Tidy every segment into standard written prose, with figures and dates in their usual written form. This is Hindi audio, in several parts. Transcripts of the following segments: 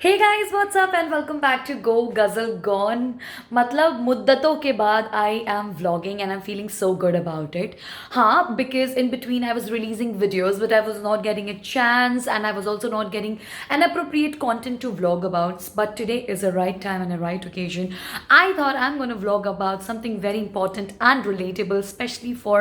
Hey guys what's up and welcome back to go Ghazal gone. मतलब मुद्दतों के बाद I am vlogging and I am feeling so good about it. हाँ, because in between I was releasing videos but I was not getting a chance and I was also not getting an appropriate content to vlog about. But today is a right time and a right occasion. I thought I'm going to vlog about something very important and relatable, especially for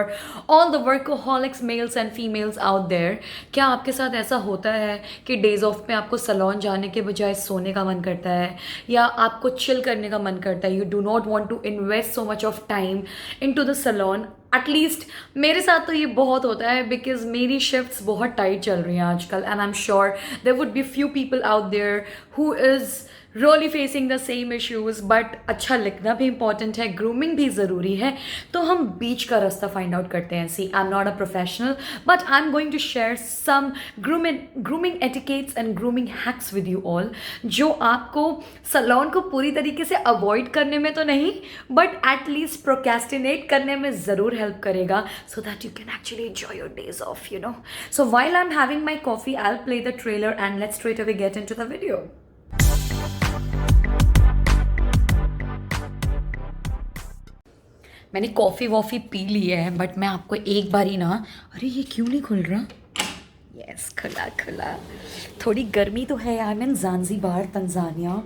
all the workaholics, males and females out there. क्या आपके साथ ऐसा होता है कि डेज ऑफ पे आपको सलोन जाने के बजाय सोने का मन करता है या आपको चिल करने का मन करता है? You do not want to invest so much of time into the salon. At least मेरे साथ तो ये बहुत होता है बिकॉज मेरी शिफ्ट्स बहुत टाइट चल रही हैं आजकल and I am sure there would be few people out there who is really facing the same issues. But अच्छा लिखना भी इंपॉर्टेंट है, ग्रूमिंग भी ज़रूरी है, तो हम बीच का रास्ता फाइंड आउट करते हैं। See, I am not a professional but I am going to share some grooming etiquettes and grooming hacks with you all, जो आपको सलोन को पूरी तरीके से अवॉइड करने में तो नहीं बट एटलीस्ट प्रोकेस्टिनेट करने में ज़रूर हेल्प करेगा, so that you can actually enjoy your days of, you know. So while I am having my coffee I will play the trailer and let's straight away get into the video. मैंने कॉफ़ी वॉफ़ी पी ली है बट मैं आपको एक बार ही ना, अरे ये क्यों नहीं खुल रहा? यस, खुला खुला। थोड़ी गर्मी तो है। I mean Zanzibar, Tanzania.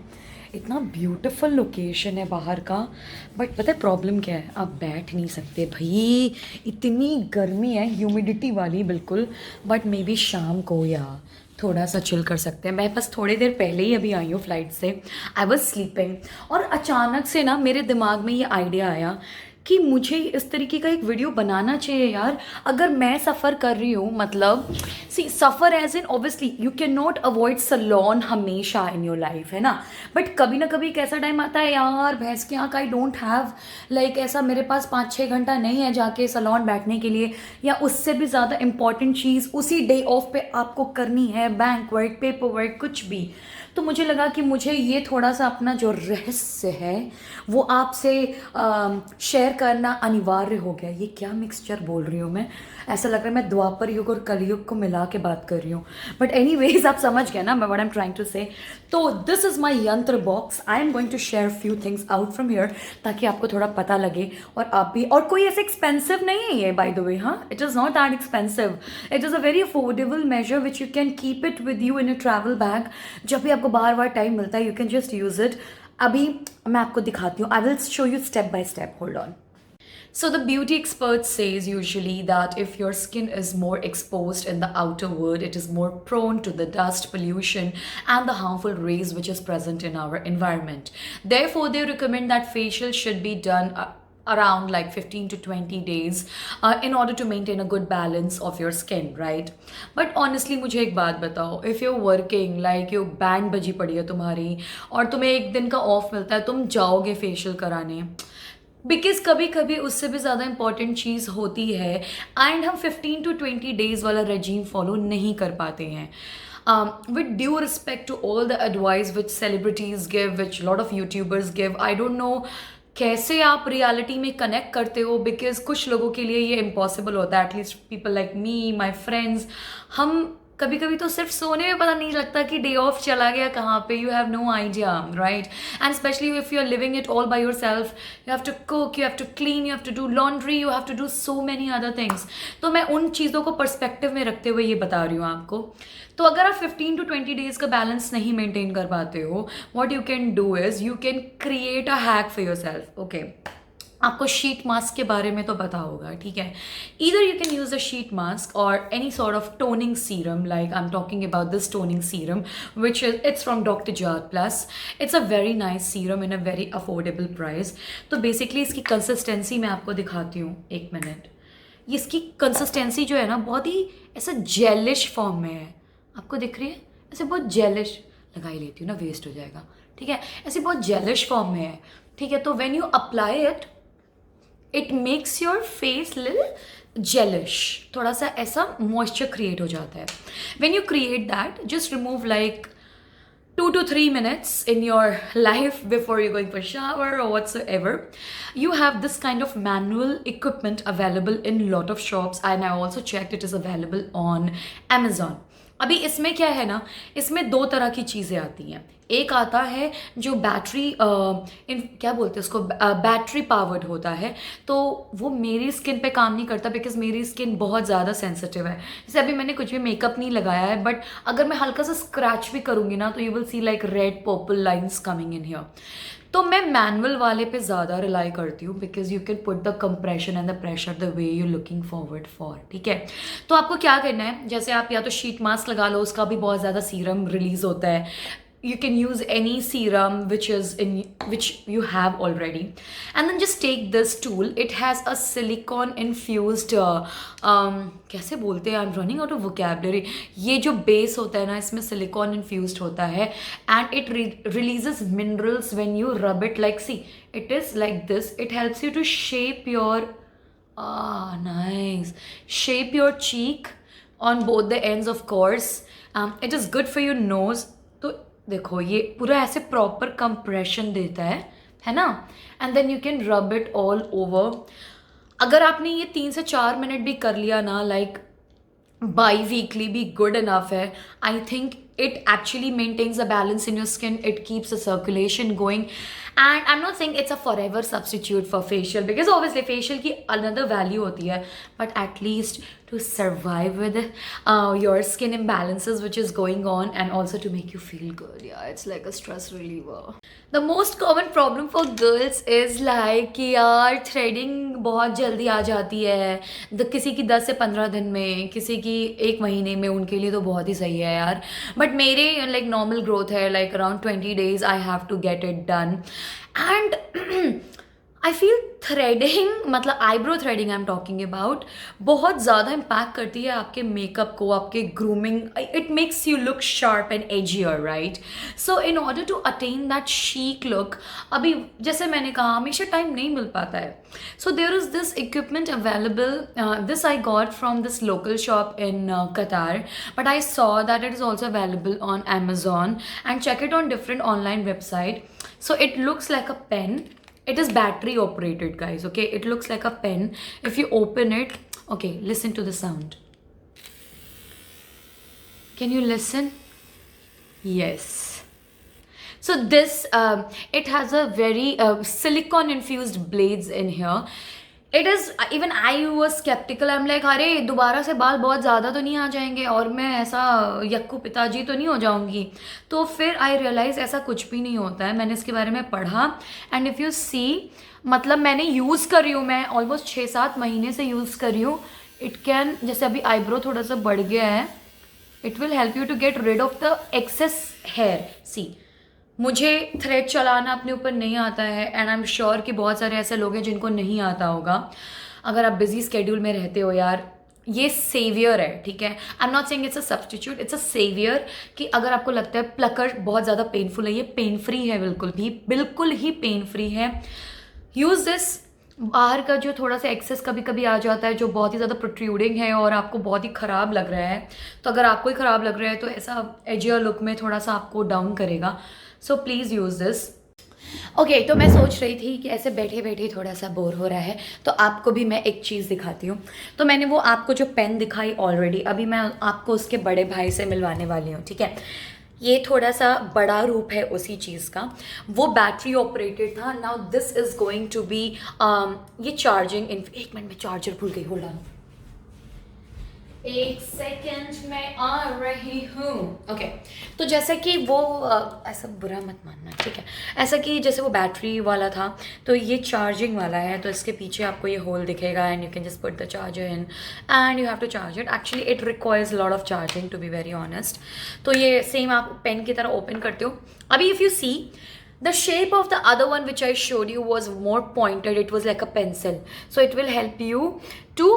इतना ब्यूटीफुल लोकेशन है बाहर का, बट पता है प्रॉब्लम क्या है? आप बैठ नहीं सकते भाई, इतनी गर्मी है, ह्यूमिडिटी वाली बिल्कुल। बट मे बी शाम को या थोड़ा सा चिल कर सकते हैं। मैं बस थोड़ी देर पहले ही अभी आई हूँ फ्लाइट से। आई वॉज स्लीपिंग और अचानक से ना मेरे दिमाग में ये आइडिया आया कि मुझे इस तरीके का एक वीडियो बनाना चाहिए यार। अगर मैं सफ़र कर रही हूँ, मतलब see suffer as in obviously you can not avoid salon हमेशा इन योर लाइफ, है ना। बट कभी ना कभी एक ऐसा टाइम आता है यार, भैंस के आँख, आई डोंट हैव लाइक ऐसा मेरे पास 5-6 घंटा नहीं है जाके सलोन बैठने के लिए, या उससे भी ज़्यादा इंपॉर्टेंट चीज़ उसी डे ऑफ पे आपको करनी है, बैंक वर्क, पेपर वर्क, कुछ भी। तो मुझे लगा कि मुझे ये थोड़ा सा अपना जो रहस्य है वो आपसे शेयर करना अनिवार्य हो गया। ये क्या मिक्सचर बोल रही हूँ मैं, ऐसा लग रहा है मैं द्वापर युग और कलयुग को मिला के बात कर रही हूँ। बट एनीवेज आप समझ गए ना मैं what I am trying to say. तो दिस इज़ माई यंत्र box. I am going to share few things out from here ताकि आपको थोड़ा पता लगे और आप भी। और कोई ऐसे एक्सपेंसिव नहीं है ये, बाय द वे। हाँ, it is not that expensive. It is a very affordable measure which you can keep it with you in a travel bag. जब भी आपको बार बार टाइम मिलता है you can just use it. अभी मैं आपको दिखाती हूँ। I will show you step by step. Hold on. So the beauty expert says usually that if your skin is more exposed in the outer world, it is more prone to the dust, pollution, and the harmful rays which is present in our environment. Therefore, they recommend that facial should be done around like 15 to 20 days in order to maintain a good balance of your skin, right? But honestly मुझे एक बात बताओ, if you're working like you band बजी पड़ी है तुम्हारी और तुम्हें एक दिन का ऑफ मिलता है, तुम जाओगे फेशियल कराने? बिकॉज कभी कभी उससे भी ज़्यादा इंपॉर्टेंट चीज़ होती है एंड हम 15 to 20 डेज वाला रेजीम फॉलो नहीं कर पाते हैं। With due respect to all the advice which celebrities give, which lot of YouTubers give, I don't know कैसे आप रियलिटी में कनेक्ट करते हो, बिकॉज कुछ लोगों के लिए ये इम्पॉसिबल होता है। At least people like me, my friends, हम कभी कभी तो सिर्फ सोने में पता नहीं लगता कि डे ऑफ चला गया कहाँ पे। You have no idea, right? And specially if you are living it all by yourself, you have to cook, you have to clean, you have to do laundry, you have to do so many other things. तो मैं उन चीज़ों को पर्सपेक्टिव में रखते हुए ये बता रही हूँ आपको। तो अगर आप 15 to 20 डेज का बैलेंस नहीं मेंटेन कर पाते हो, what you can do is you can create a hack for your self. Okay, आपको शीट मास्क के बारे में तो पता होगा, ठीक है? Either you can use a sheet mask और any sort of toning serum, like I am talking about this toning serum which is it's from doctor Jart plus. It's a very nice serum in a very affordable price. तो बेसिकली इसकी कंसिस्टेंसी मैं आपको दिखाती हूँ, एक मिनट। इसकी कंसिस्टेंसी जो है ना बहुत ही ऐसा जेलिश फॉर्म में है। आपको दिख रही है? ऐसे बहुत जेलिश, लगा ही लेती हूँ ना, वेस्ट हो जाएगा, ठीक है? ऐसे बहुत जेलिश फॉर्म में है, ठीक है? तो when you apply it, it makes your face little jellish, थोड़ा सा ऐसा मॉइस्चर क्रिएट हो जाता है। When you create that, just remove like 2 to 3 minutes in your life before you're going for shower or whatsoever. You have this kind of manual equipment available in lot of shops, and I also checked it is available on Amazon. अभी इसमें क्या है ना, इसमें दो तरह की चीज़ें आती हैं। एक आता है जो बैटरी क्या बोलते हैं उसको, बैटरी पावर्ड होता है, तो वो मेरी स्किन पे काम नहीं करता बिकॉज मेरी स्किन बहुत ज़्यादा सेंसिटिव है। जैसे अभी मैंने कुछ भी मेकअप नहीं लगाया है, बट अगर मैं हल्का सा स्क्रैच भी करूँगी ना तो you will see like red purple lines coming in here. तो मैं मैनुअल वाले पे ज़्यादा रिलाई करती हूँ because you can put the compression and the pressure the way you looking forward for, ठीक है। तो आपको क्या करना है, जैसे आप या तो शीट मास्क लगा लो, उसका भी बहुत ज़्यादा सीरम रिलीज होता है। You can use any serum which you have already, and then just take this tool. It has a silicone infused कैसे बोलते हैं, I'm running out of vocabulary. ये जो बेस होता है ना, इसमें सिलिकॉन इन्फ्यूज्ड होता है and it releases minerals when you rub it. Like see, it is like this. It helps you to shape your nice, shape your cheek on both the ends of course. It is good for your nose. तो देखो ये पूरा ऐसे प्रॉपर कंप्रेशन देता है ना, and then you can rub it all over. अगर आपने ये 3 से 4 मिनट भी कर लिया ना, लाइक बाई वीकली भी गुड इनफ है। I think it actually maintains the balance in your skin, it keeps the circulation going, and I'm not saying it's a forever substitute for facial because obviously facial की another value होती है, but at least to survive with your skin imbalances which is going on, and also to make you feel good. Yeah, it's like a stress reliever. The most common problem for girls is like कि यार threading बहुत जल्दी आ जाती है, किसी की 10 से 15 दिन में, किसी की 1 महीने में, उनके लिए तो बहुत ही सही है यार। बट मेरे लाइक नॉर्मल ग्रोथ है, like around 20 days I have to get it done. And I feel threading, मतलब eyebrow threading I am talking about, बहुत ज़्यादा इम्पैक्ट करती है आपके मेकअप को, आपके grooming. It makes you look sharp and edgier, right. So in order to attain that chic look, अभी जैसे मैंने कहा हमेशा टाइम नहीं मिल पाता है। So there is this equipment available, this I got from this local shop in Qatar, but I saw that it is also available on Amazon, and check it on different online website. So it looks like a pen. It is battery operated, guys, okay? It looks like a pen. If you open it, okay, listen to the sound. Can you listen? Yes. So this, it has a very silicone infused blades in here. It is, even I was skeptical. I'm like, अरे दोबारा से बाल बहुत ज़्यादा तो नहीं आ जाएंगे और मैं ऐसा यक्कू पिताजी तो नहीं हो जाऊंगी। तो फिर आई रियलाइज़ ऐसा कुछ भी नहीं होता है। मैंने इसके बारे में पढ़ा, एंड इफ़ यू सी, मतलब मैंने यूज़ कर रही हूँ, मैं ऑलमोस्ट 6-7 महीने से यूज़ कर रही हूँ। इट कैन, जैसे अभी आईब्रो थोड़ा सा बढ़ गया है, it will help you to get rid of the excess hair. See, मुझे थ्रेड चलाना अपने ऊपर नहीं आता है, एंड आई एम श्योर कि बहुत सारे ऐसे लोग हैं जिनको नहीं आता होगा। अगर आप बिजी स्केड्यूल में रहते हो यार, ये सेवियर है, ठीक है। I am not saying it's a substitute, it's a saviour. कि अगर आपको लगता है प्लकर बहुत ज़्यादा पेनफुल है, ये पेन फ्री है, बिल्कुल ही पेन फ्री है। Use this. बाहर का जो थोड़ा सा एक्सेस कभी कभी आ जाता है जो बहुत ही ज़्यादा प्रोट्रूडिंग है और आपको बहुत ही ख़राब लग रहा है, तो अगर आपको ही ख़राब लग रहा है तो ऐसा एजियर लुक में थोड़ा सा आपको डाउन करेगा। So please use this. Okay, तो मैं सोच रही थी कि ऐसे बैठे बैठे थोड़ा सा बोर हो रहा है, तो आपको भी मैं एक चीज़ दिखाती हूँ। तो मैंने वो आपको जो पेन दिखाई ऑलरेडी, अभी मैं आपको उसके बड़े भाई से मिलवाने वाली हूँ, ठीक है। ये थोड़ा सा बड़ा रूप है उसी चीज़ का, वो बैटरी ऑपरेटेड था। Now this is going to be ये चार्जिंग इन, 1 मिनट में चार्जर भूल गई, होल्ड ऑन, 1 सेकेंड में आ रही हूँ। ओके, तो जैसे कि वो ऐसा बुरा मत मानना, ठीक है। ऐसा कि जैसे वो बैटरी वाला था, तो ये चार्जिंग वाला है, तो इसके पीछे आपको ये होल दिखेगा, and you can just put the charger in and you have to charge it. Actually it requires lot of charging, to be very honest. तो ये सेम आप पेन की तरह ओपन करते हो। अभी if you see, the shape of the other one which I showed you was more pointed, it was like a pencil, so it will help you to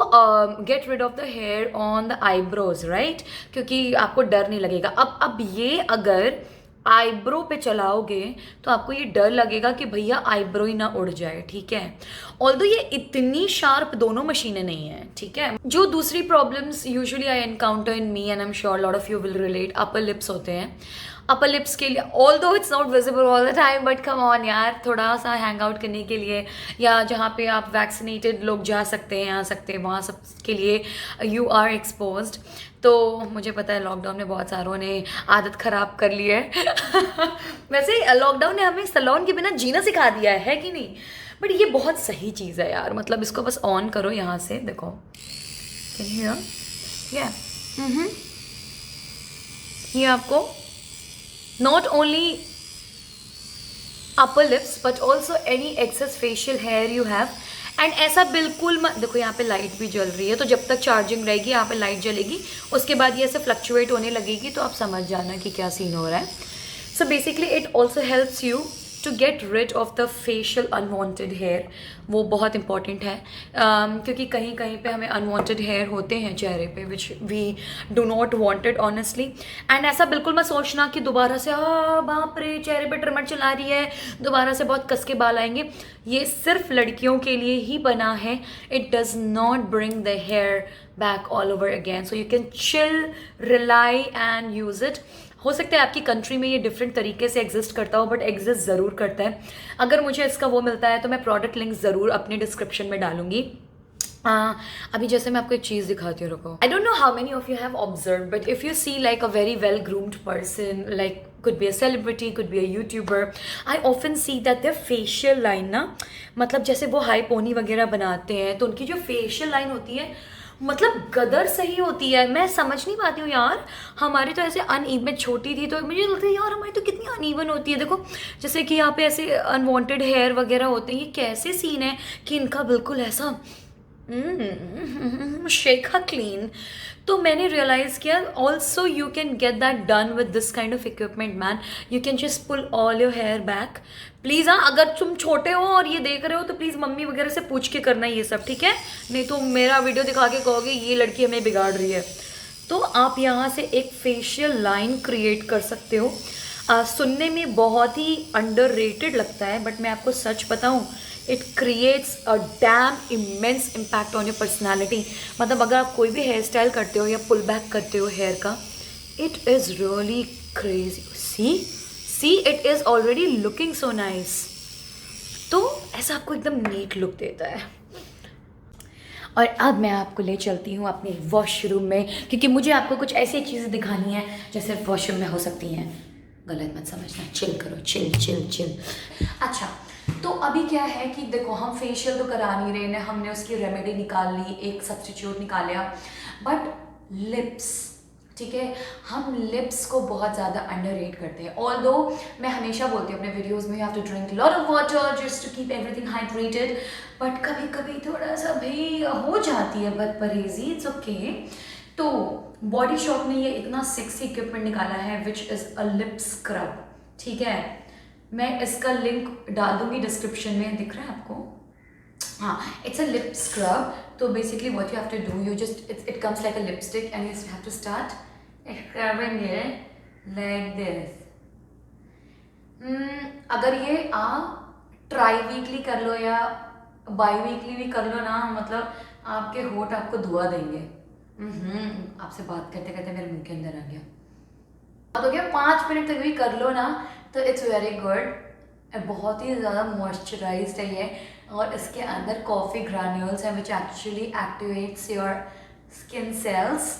get rid of the hair on the eyebrows, right? क्योंकि आपको डर नहीं लगेगा। अब ये अगर आईब्रो पे चलाओगे तो आपको ये डर लगेगा कि भैया आईब्रो ही ना उड़ जाए, ठीक है। ऑल्दो ये इतनी शार्प दोनों मशीनें नहीं है, ठीक है। जो दूसरी problems usually I encounter in me, and I am sure lot of you will relate, upper lips होते हैं। अपर लिप्स के लिए, ऑल दो it's not visible all the time, but come on यार, थोड़ा सा हैंग आउट करने के लिए या जहाँ पे आप वैक्सीनेटेड लोग जा सकते हैं, आ सकते हैं, वहाँ सब के लिए यू आर एक्सपोज्ड। तो मुझे पता है लॉकडाउन में बहुत सारों ने आदत ख़राब कर ली है वैसे लॉकडाउन ने हमें सैलून के बिना जीना सिखा दिया है कि नहीं? बट ये बहुत सही चीज़ है यार, मतलब इसको बस ऑन करो यहाँ से, देखो कैन यू हियर? या ये आपको not only upper lips but also any excess facial hair you have, and ऐसा बिल्कुल मत देखो, यहाँ पे लाइट भी जल रही है, तो जब तक चार्जिंग रहेगी यहाँ पे लाइट जलेगी, उसके बाद ये ऐसे फ्लक्चुएट होने लगेगी, तो आप समझ जाना कि क्या सीन हो रहा है। So basically it also helps you to get rid of the facial unwanted hair, वो बहुत इंपॉर्टेंट है क्योंकि कहीं कहीं पे हमें अनवांटेड हेयर होते हैं चेहरे पे which we do not wanted honestly. And ऐसा बिल्कुल मत सोचना कि दोबारा से बाप रे चेहरे पे ट्रिमर चला रही है, दोबारा से बहुत कस के बाल आएंगे। ये सिर्फ लड़कियों के लिए ही बना है, it does not bring the hair back all over again, so you can chill, rely and use it. हो सकता है आपकी कंट्री में ये डिफरेंट तरीके से एग्जिस्ट करता हो, बट एग्जिस्ट ज़रूर करता है। अगर मुझे इसका वो मिलता है तो मैं प्रोडक्ट लिंक ज़रूर अपने डिस्क्रिप्शन में डालूंगी। अभी जैसे मैं आपको एक चीज़ दिखाती हूँ, रुको। I don't know how many of you have observe, but if you see like a very well groomed person, like could be a celebrity, could be a YouTuber, I often see that their facial line ना, मतलब जैसे वो हाई पोनी वगैरह बनाते हैं तो उनकी जो फेशियल लाइन होती है मतलब गदर सही होती है। मैं समझ नहीं पाती हूँ यार, हमारी तो ऐसे अनइवन, छोटी थी तो मुझे लगता है यार हमारी तो कितनी अनइवन होती है। देखो जैसे कि यहाँ पे ऐसे अनवांटेड हेयर वगैरह होते हैं, ये कैसे सीन है कि इनका बिल्कुल ऐसा शेखा क्लीन। तो मैंने रियलाइज़ किया also you can get that done with this kind of equipment man, you can just pull all your hair back. Please हाँ, अगर तुम छोटे हो और ये देख रहे हो तो प्लीज़ मम्मी वगैरह से पूछ के करना ये सब, ठीक है? नहीं तो मेरा वीडियो दिखा के कहोगे ये लड़की हमें बिगाड़ रही है। तो आप यहाँ से एक फेशियल लाइन क्रिएट कर सकते हो। सुनने में बहुत ही अंडररेटेड लगता है, बट मैं आपको सच बताऊँ, it creates a dam immense impact on your personality. मतलब अगर आप कोई भी हेयर स्टाइल करते हो या पुल बैक करते हो हेयर का, it is really crazy. See it is already looking so nice. तो ऐसा आपको एकदम नीट लुक देता है। और अब मैं आपको ले चलती हूँ अपने वॉशरूम में, क्योंकि मुझे आपको कुछ ऐसी चीज़ें दिखानी है जैसे वॉशरूम में हो सकती हैं। गलत मत समझना, चिल करो, चिल चिल चिल। अच्छा, तो अभी क्या है कि देखो हम फेशियल तो करा नहीं रहे हैं, हमने उसकी रेमेडी निकाल ली, एक सब्स्टिट्यूट निकाल लिया, बट लिप्स, ठीक है, हम लिप्स को बहुत ज़्यादा अंडररेट करते हैं। ऑल्दो मैं हमेशा बोलती हूँ अपने वीडियोस में, you have to drink lot of water just to keep everything hydrated, but कभी कभी थोड़ा सा भी हो जाती है बदपरहेजी, इट्स ओके। तो बॉडी शॉप ने ये इतना सेक्सी इक्विपमेंट निकाला है which is a lip scrub, ठीक है? मैं इसका लिंक डाल दूंगी डिस्क्रिप्शन में, दिख रहा है आपको? हाँ, इट्स अ लिप स्क्रब। तो basically what you have to do, you just it comes like a lipstick and you have to start scrubbing it like this. अगर ये आप ट्राई वीकली कर लो या बाई वीकली भी कर लो ना, मतलब आपके होठ आपको दुआ देंगे। आपसे बात करते करते मेरे मुंह के अंदर आ गया। तो क्या 5 मिनट तक भी कर लो ना तो इट्स वेरी गुड। बहुत ही ज़्यादा मॉइस्चराइज्ड है ये, और इसके अंदर कॉफ़ी ग्रैन्यूल्स हैं which actually activates your skin cells.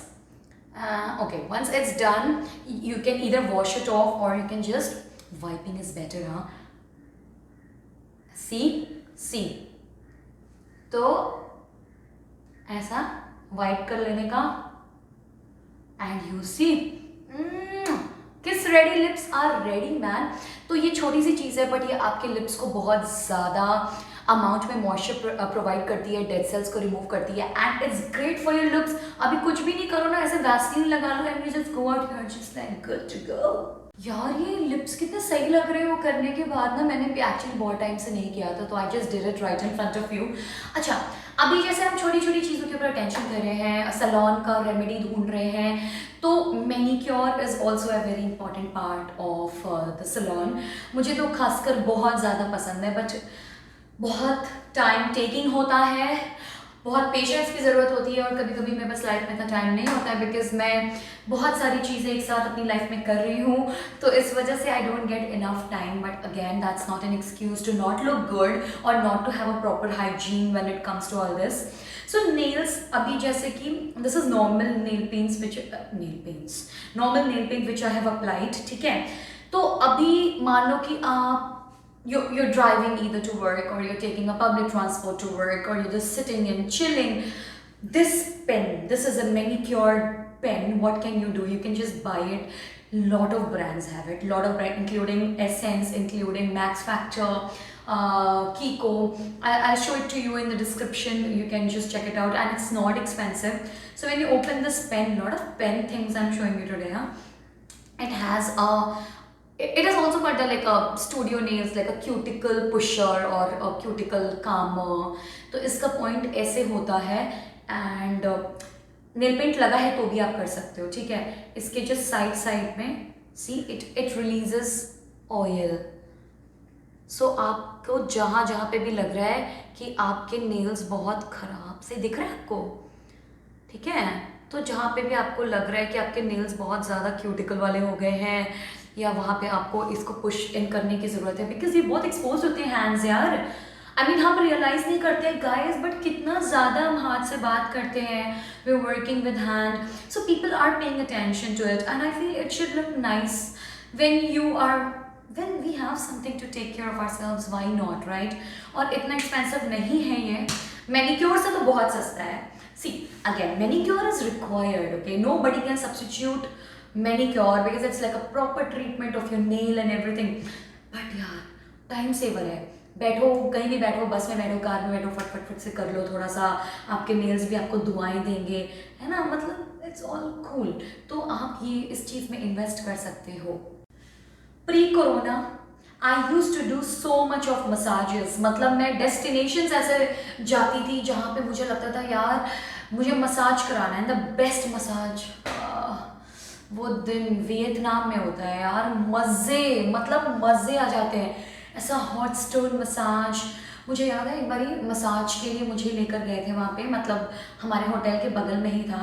Okay, once it's done you can either wash it off और you can just wiping is better. हाँ, सी तो ऐसा वाइप कर लेने का and you see kiss ready lips are ready man. तो ये छोटी सी चीज़ है, बट ये आपके लिप्स को बहुत ज़्यादा अमाउंट में मॉइस्चर प्रोवाइड करती है, डेड सेल्स को रिमूव करती है, and it's great for your looks. अभी कुछ भी नहीं करो ना, ऐसे वैसलीन लगा लो and you just go out, you are just like good to go. यार ये लिप्स कितने सही लग रहे हो करने के बाद ना, मैंने भी एक्चुअली बहुत टाइम से नहीं किया था, तो I just did it right in front of you. अच्छा, अभी जैसे हम छोटी छोटी चीज़ों के ऊपर अटेंशन कर रहे हैं, सैलून का रेमेडी ढूंढ रहे हैं, तो manicure is also a very important part of the salon. मुझे तो खासकर बहुत ज़्यादा पसंद है, बट बहुत टाइम टेकिंग होता है बहुत पेशेंस की ज़रूरत होती है और कभी कभी मेरे पास लाइफ में इतना टाइम नहीं होता है बिकॉज मैं बहुत सारी चीज़ें एक साथ अपनी लाइफ में कर रही हूँ, तो इस वजह से I don't get enough time. But again that's not an excuse to not look good और not to have a proper hygiene when it comes to all this. So nails अभी जैसे कि this is normal nail paints normal nail paint which I have applied, ठीक है। तो अभी मान लो कि आप you're driving either to work or you're taking a public transport to work or you're just sitting and chilling. This pen, this is a manicured pen. What can you do? You can just buy it. Lot of brands have it, lot of brands including Essence, including Max Factor, Kiko. I'll show it to you in the description. You can just check it out and it's not expensive. So when you open this pen, lot of pen things I'm showing you today, it has a it is also called like a studio nails, like a cuticle pusher or a cuticle calmer. तो इसका पॉइंट ऐसे होता है एंड नेल पेंट लगा है तो भी आप कर सकते हो, ठीक है। इसके जस्ट साइड में सी इट रिलीजेस ऑयल। सो आपको जहाँ जहाँ पे भी लग रहा है कि आपके नेल्स बहुत खराब से दिख रहे हैं आपको, ठीक है, तो जहाँ पे भी आपको लग रहा है कि आपके नेल्स बहुत ज़्यादा क्यूटिकल वाले हो गए हैं या वहाँ पे आपको इसको पुश इन करने की ज़रूरत है बिकॉज ये बहुत एक्सपोज होते हैं हैंड्स यार। आई मीन हम रियलाइज़ नहीं करते हैं गाइस, बट कितना ज़्यादा हम हाथ से बात करते हैं, we are working with hand, so people are paying attention to it and I feel it should look nice when we have something to take care of ourselves, why not, right? और इतना एक्सपेंसिव नहीं है ये, मैनिक्योर से तो बहुत सस्ता है। See, again, manicure is required, okay? Nobody can substitute manicure because it's like a proper treatment of your nail and everything. But यार, टाइम सेवर है। बैठो कहीं भी बैठो, बस में बैठो, कार में बैठो, फट से कर लो थोड़ा सा, आपके नेल्स भी आपको दुआएं देंगे, है ना, मतलब इट्स ऑल कूल। तो आप ये इस चीज़ में इन्वेस्ट कर सकते हो। Pre corona I use to do so much of massages, मतलब मैं डेस्टिनेशंस ऐसे जाती थी जहाँ पे मुझे लगता था यार मुझे मसाज कराना है। द बेस्ट मसाज वो दिन वियतनाम में होता है यार, मज़े, मतलब मज़े आ जाते हैं, ऐसा हॉट स्टोन मसाज। मुझे याद है एक बारी मसाज के लिए मुझे लेकर गए थे वहाँ पे, मतलब हमारे होटल के बगल में ही था।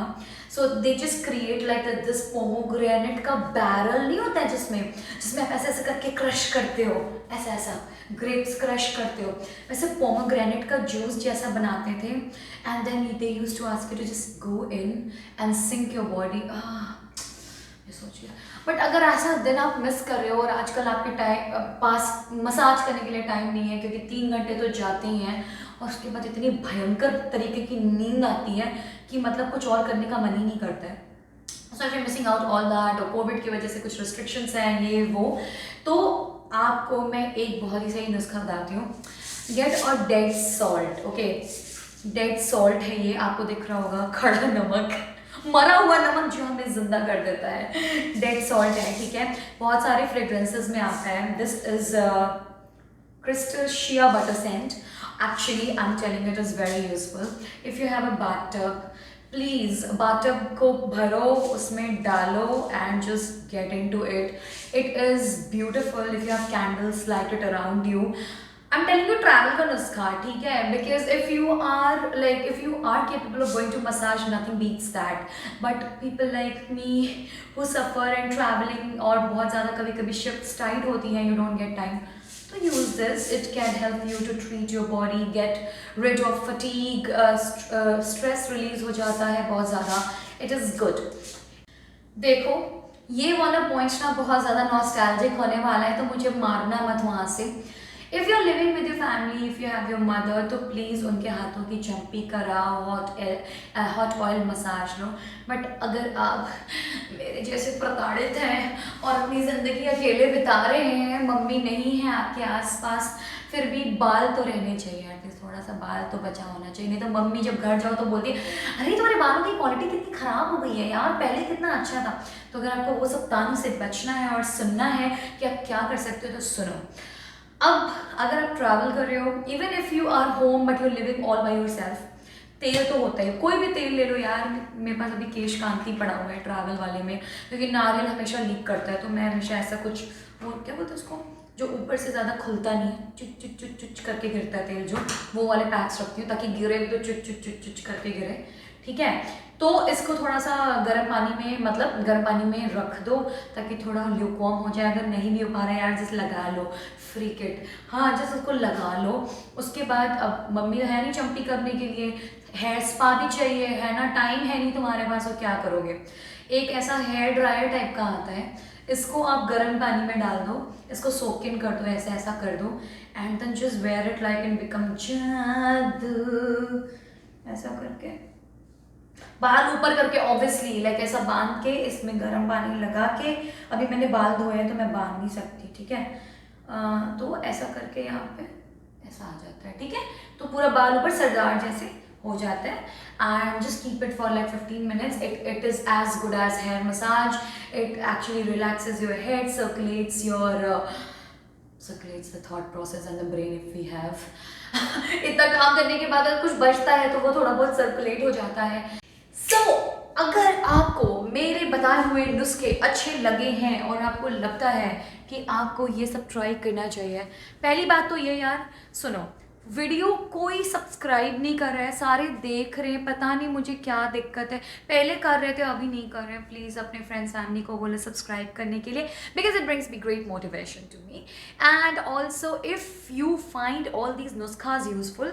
So they just create like this pomegranate का बैरल नहीं होता है जिसमें आप ऐसे ऐसे करके क्रश करते हो, ऐसा ग्रेप्स क्रश करते हो, वैसे पोमोग्रेनेट का जूस जैसा बनाते थे and then they used to ask you to just go in and sink your body. ये सोचिए, बट अगर ऐसा दिन आप मिस कर रहे हो और आजकल आपके पास मसाज करने के लिए टाइम नहीं है क्योंकि 3 घंटे तो जाते ही हैं और उसके बाद इतनी भयंकर तरीके की नींद आती है कि मतलब कुछ और करने का मन ही नहीं करता है। So if you missing out all that और कोविड की वजह से कुछ रिस्ट्रिक्शंस हैं ये वो, तो आपको मैं एक बहुत ही सही नुस्खा बताती हूँ। Get a dead salt, okay, dead salt है ये, आपको दिख रहा होगा, खड़ा नमक, मरा हुआ नमक जो हमें जिंदा कर देता है, डेड सॉल्ट है, ठीक है। बहुत सारे फ्रेग्रेंसेस में आता है। This is crystal shea butter scent. Actually I am telling it is very useful. If you have a bathtub, please bathtub को भरो, उसमें डालो and just get into it. It is beautiful. If you have candles, light it around you. I'm telling you travel का नुस्खा, ठीक है, because if you are capable of going to massage, nothing beats that. But people like me who suffer and traveling और बहुत ज़्यादा कभी कभी shifts tight होती हैं, you don't get time, तो use this. It can help you to treat your body, get rid of fatigue, stress release हो जाता है बहुत ज़्यादा. It is good. देखो ये वाला पॉइंट ना बहुत ज़्यादा नॉस्टैल्जिक होने वाला है, तो मुझे मारना मत वहाँ से। If you are living with your family, if you have your mother, तो प्लीज़ उनके हाथों की चम्पी कराओ, हॉट ऑयल मसाज लो। बट अगर आप मेरे जैसे प्रताड़ित हैं और अपनी ज़िंदगी अकेले बिता रहे हैं, मम्मी नहीं है आपके आसपास, फिर भी बाल तो रहने चाहिए यार, थोड़ा सा बाल तो बचा होना चाहिए। नहीं तो मम्मी जब घर जाओ तो बोलती है अरे तुम्हारे बालों की क्वालिटी कितनी ख़राब हो गई है यार, पहले कितना अच्छा था। तो अगर आपको वो सब तानों से बचना है और सुनना है कि आप क्या कर सकते हो, तो सुनो। अब अगर आप ट्रैवल कर रहे हो, even if you are home but you living all by yourself, तेल तो होता है, कोई भी तेल ले लो यार। मेरे पास अभी केश कांति पड़ा हुआ है ट्रैवल वाले में, क्योंकि नारियल हमेशा लीक करता है, तो मैं हमेशा ऐसा कुछ वो क्या बोलते हैं उसको, जो ऊपर से ज़्यादा खुलता नहीं है, चुच चुच चुच चुच करके गिरता है तेल, जो वो वाले पैक्स रखती हूँ ताकि गिरे भी तो चुच चुच चुच चुच करके गिरे। ठीक है, तो इसको थोड़ा सा गर्म पानी में, मतलब गर्म पानी में रख दो ताकि थोड़ा ल्यूकवार्म हो जाए। अगर नहीं भी हो पा रहा है यार, जैसे लगा लो फ्री किट, हाँ जैसे उसको लगा लो। उसके बाद अब मम्मी है नहीं चंपी करने के लिए, हेयर स्पा भी चाहिए है ना, टाइम है नहीं तुम्हारे पास, और क्या करोगे। एक ऐसा हेयर ड्रायर टाइप का आता है, इसको आप गर्म पानी में डाल दो, इसको सोक इन कर दो, ऐसे ऐसा कर दो, and then just wear it like in become जादू, ऐसा करके बाल ऊपर करके ऑब्वियसली लाइक ऐसा बांध के इसमें गर्म पानी लगा के, अभी मैंने बाल धोए हैं तो मैं बांध नहीं सकती, ठीक है। तो ऐसा करके यहाँ पे ऐसा आ जाता है, ठीक है। तो पूरा बाल ऊपर सरदार जैसे हो जाता है, and just keep it for like 15 minutes. It is as good as hair massage. It actually relaxes your head, circulates the thought process and the brain if we have. इतना काम करने के बाद अगर कुछ बचता है तो वो थोड़ा बहुत सर्कुलेट हो जाता है। अगर आपको मेरे बताए हुए नुस्खे अच्छे लगे हैं और आपको लगता है कि आपको ये सब ट्राई करना चाहिए, पहली बात तो ये यार सुनो, वीडियो कोई सब्सक्राइब नहीं कर रहा है, सारे देख रहे हैं, पता नहीं मुझे क्या दिक्कत है, पहले कर रहे थे अभी नहीं कर रहे हैं। प्लीज़ अपने फ्रेंड्स फैमिली को बोले सब्सक्राइब करने के लिए, because it brings me great motivation to me. And also if you find all these नुस्खाज useful,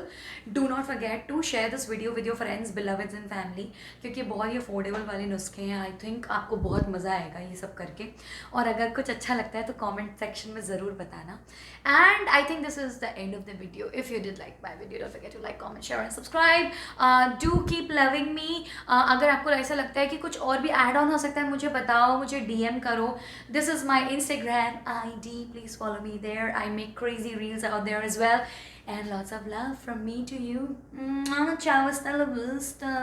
do not forget to share this video with your friends, beloveds and family, क्योंकि बहुत ही अफोर्डेबल वाले नुस्खे हैं। आई थिंक आपको बहुत मज़ा आएगा ये सब करके, और अगर कुछ अच्छा लगता है तो कॉमेंट सेक्शन में ज़रूर बताना। And I think this is the end of the video. If you did like my video, don't forget to like, comment, share and subscribe. Do keep loving me. अगर आपको ऐसा लगता है कि कुछ और भी ऐड ऑन हो सकता है, मुझे बताओ, मुझे DM करो। This is my Instagram ID. Please follow me there. I make crazy reels out there as well. And lots of love from me to you. Ciao, hasta la vista.